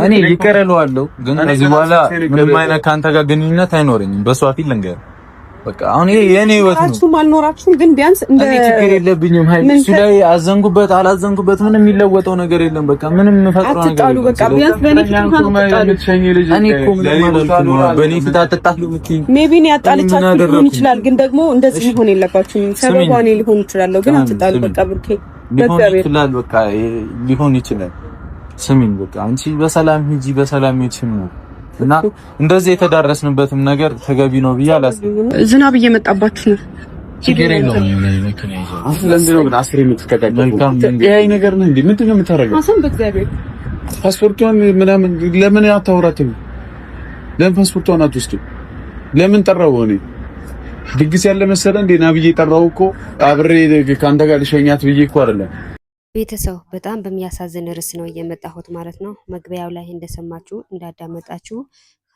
እኔ ይቅር እለዋለሁ፣ ግን ከዚህ በኋላ ምንም አይነት ከአንተ ጋር ግንኙነት አይኖረኝም። በሷ ፊት ልንገር፣ በቃ አሁን ይሄ የኔ ህይወት ነው። አልኖራችሁም አልኖራችሁም፣ ግን ቢያንስ እንደ እኔ ችግር የለብኝም። እሱ ላይ አዘንኩበት አላዘንኩበት ምንም የሚለወጠው ነገር የለም። በቃ ምንም የምፈጥረው ነገር የለም። በቃ ቢያንስ በኔ ፊት እኔ እኮ በኔ ፊት አትጣሉ የምትይኝ ሜቢ ነው ያጣለቻችሁ ሊሆን ይችላል፣ ግን ደግሞ እንደዚህ ሊሆን የለባችሁም። ሰበቧ እኔ ሊሆን ይችላል፣ ግን አትጣሉ። በቃ ብሩኬ ሊሆን ይችላል፣ በቃ ሊሆን ይችላል። ስሚኝ በቃ አንቺ በሰላም ሂጂ፣ በሰላም ሂጂም ነው እና እንደዚህ የተዳረስንበትም ነገር ተገቢ ነው ብዬ አላስብም። ዝናብ እየመጣባችሁ ነው። ችግር የለውም። ለምንድን ነው ግን አስሬ የምትከታተለው? ይሄ ነገር ነው እንዴ? ምንድን ነው የምታረገው? አሰን በእግዚአብሔር ፓስፖርቷን ምናምን ለምን አታወራትም? ለምን ፓስፖርቷን አትወስድም? ለምን ጠራው? እኔ ድግስ ያለ መሰለ እንዴ? ና ብዬ ጠራው እኮ አብሬ ከአንተ ጋር ልሸኛት ብዬ እኮ አይደለም። ቤተሰብ በጣም በሚያሳዝን ርዕስ ነው እየመጣሁት ማለት ነው። መግቢያው ላይ እንደሰማችሁ እንዳዳመጣችሁ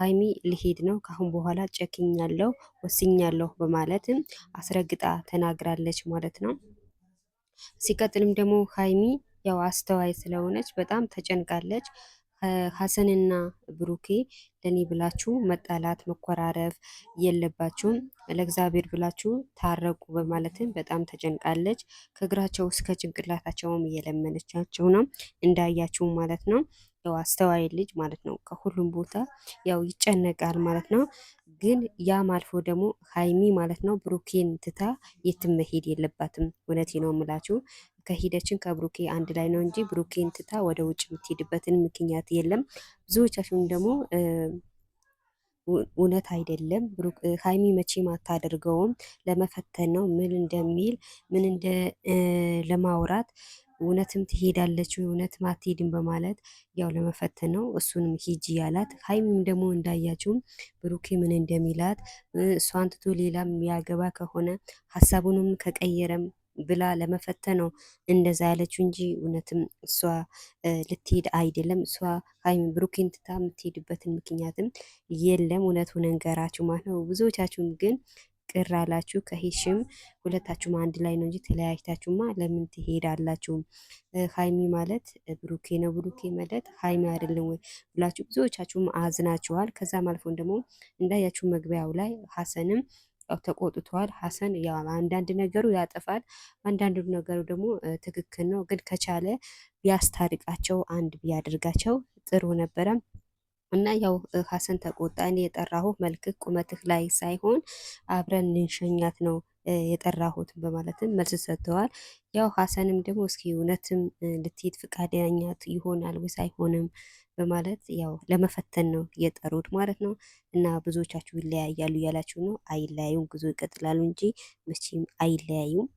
ሀይሚ ልሄድ ነው ካሁን በኋላ ጨክኛለሁ፣ ወስኛለሁ በማለትም አስረግጣ ተናግራለች ማለት ነው። ሲቀጥልም ደግሞ ሀይሚ ያው አስተዋይ ስለሆነች በጣም ተጨንቃለች። ሀሰንና ብሩኬ ለኔ ብላችሁ መጣላት መኮራረፍ የለባችሁም፣ ለእግዚአብሔር ብላችሁ ታረቁ በማለትም በጣም ተጨንቃለች። ከእግራቸው እስከ ጭንቅላታቸውም እየለመነቻቸው ነው እንዳያችሁ ማለት ነው። ያው አስተዋይ ልጅ ማለት ነው ከሁሉም ቦታ ያው ይጨነቃል ማለት ነው። ግን ያም አልፎ ደግሞ ሀይሚ ማለት ነው ብሩኬን ትታ የትም መሄድ የለባትም። እውነቴ ነው የምላችሁ ከሂደችን ከብሩኬ አንድ ላይ ነው እንጂ ብሩኬን ትታ ወደ ውጭ የምትሄድበትን ምክንያት የለም። ብዙዎቻችሁም ደግሞ እውነት አይደለም ሀይሚ መቼም አታደርገውም፣ ለመፈተን ነው ምን እንደሚል ምን እንደ ለማውራት እውነትም ትሄዳለች እውነትም አትሄድም በማለት ያው ለመፈተን ነው። እሱንም ሂጂ ያላት ሀይሚም ደግሞ እንዳያችሁም ብሩኬ ምን እንደሚላት እሷን ትቶ ሌላም ያገባ ከሆነ ሀሳቡንም ከቀየረም ብላ ለመፈተን ነው እንደዛ ያለችው እንጂ እውነትም እሷ ልትሄድ አይደለም። እሷ ሀይሚ ብሩኬን ትታ የምትሄድበትን ምክንያትም የለም። እውነቱን እንገራችሁ ማለት ነው። ብዙዎቻችሁም ግን ቅር አላችሁ። ከሄድሽም ሁለታችሁም አንድ ላይ ነው እንጂ ተለያይታችሁማ ለምን ትሄዳላችሁ? ሀይሚ ማለት ብሩኬ ነው፣ ብሩኬ ማለት ሀይሚ አይደለም ወይ ብላችሁ ብዙዎቻችሁም አዝናችኋል። ከዛም አልፎን ደግሞ እንዳያችሁ መግቢያው ላይ ሀሰንም ተቆጥቷል። ሀሰን ያው አንዳንድ ነገሩ ያጠፋል፣ አንዳንድ ነገሩ ደግሞ ትክክል ነው። ግን ከቻለ ቢያስታርቃቸው አንድ ቢያደርጋቸው ጥሩ ነበረ። እና ያው ሀሰን ተቆጣ። እኔ የጠራሁ መልክህ ቁመትህ ላይ ሳይሆን አብረን ልንሸኛት ነው የጠራሁት በማለትም መልስ ሰጥተዋል። ያው ሀሰንም ደግሞ እስኪ እውነትም ልትሄድ ፍቃደኛት ይሆናል ወይስ አይሆንም በማለት ያው ለመፈተን ነው የጠሩት ማለት ነው። እና ብዙዎቻችሁ ይለያያሉ እያላችሁ ነው። አይለያዩም፣ ጉዞ ይቀጥላሉ እንጂ መቼም አይለያዩም።